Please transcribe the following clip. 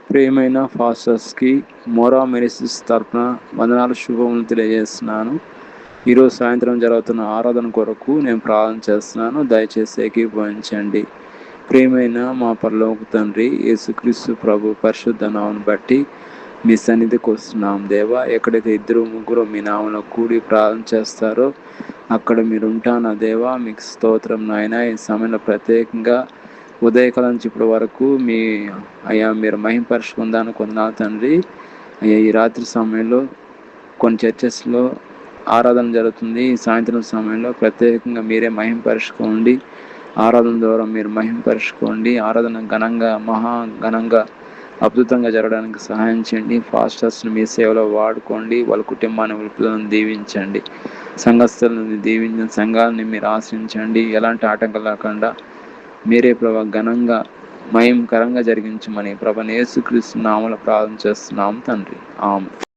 ప్రియమైన ఫాస్టర్స్కి మోరా మెరిసిస్ తరపున వందనాలు శుభములు తెలియజేస్తున్నాను. ఈరోజు సాయంత్రం జరుగుతున్న ఆరాధన కొరకు నేను ప్రార్థన చేస్తున్నాను. దయచేసి ఏకీభవించండి. ప్రియమైన మా పరలోక తండ్రి, యేసుక్రీస్తు ప్రభు పరిశుద్ధ నామమును బట్టి మీ సన్నిధికి వస్తున్నాం దేవా. ఎక్కడైతే 2-3 మీ నామంలో కూడి ప్రార్థన చేస్తారో అక్కడ మీరు ఉంటానా దేవా. మీకు స్తోత్రం నాయన. ఈ సమయంలో ప్రత్యేకంగా ఉదయకాలం నుంచి ఇప్పటి వరకు మీరు మహింపరుచుకుందాను కొందనాలు తండ్రి. అయ్యా, ఈ రాత్రి సమయంలో కొన్ని చర్చెస్లో ఆరాధన జరుగుతుంది. ఈ సాయంత్రం సమయంలో ప్రత్యేకంగా మీరే మహింపరుచుకోండి. ఆరాధన ద్వారా మీరు మహింపరుచుకోండి. ఆరాధన ఘనంగా ఘనంగా అద్భుతంగా జరగడానికి సహాయం చేయండి. ఫాస్టర్స్ని మీ సేవలో వాడుకోండి. వాళ్ళ కుటుంబాన్ని వృద్ధులను దీవించండి. సంఘస్థులను దీవించండి. సంఘాలని మీరు ఆశ్రయించండి. ఎలాంటి ఆటంకం లేకుండా మీరే ప్రభా ఘనంగా మహిమకరంగా జరిగించమని ప్రభువైన యేసుక్రీస్తు నామములో ప్రార్థన చేస్తున్నాం తండ్రి. ఆమేన్.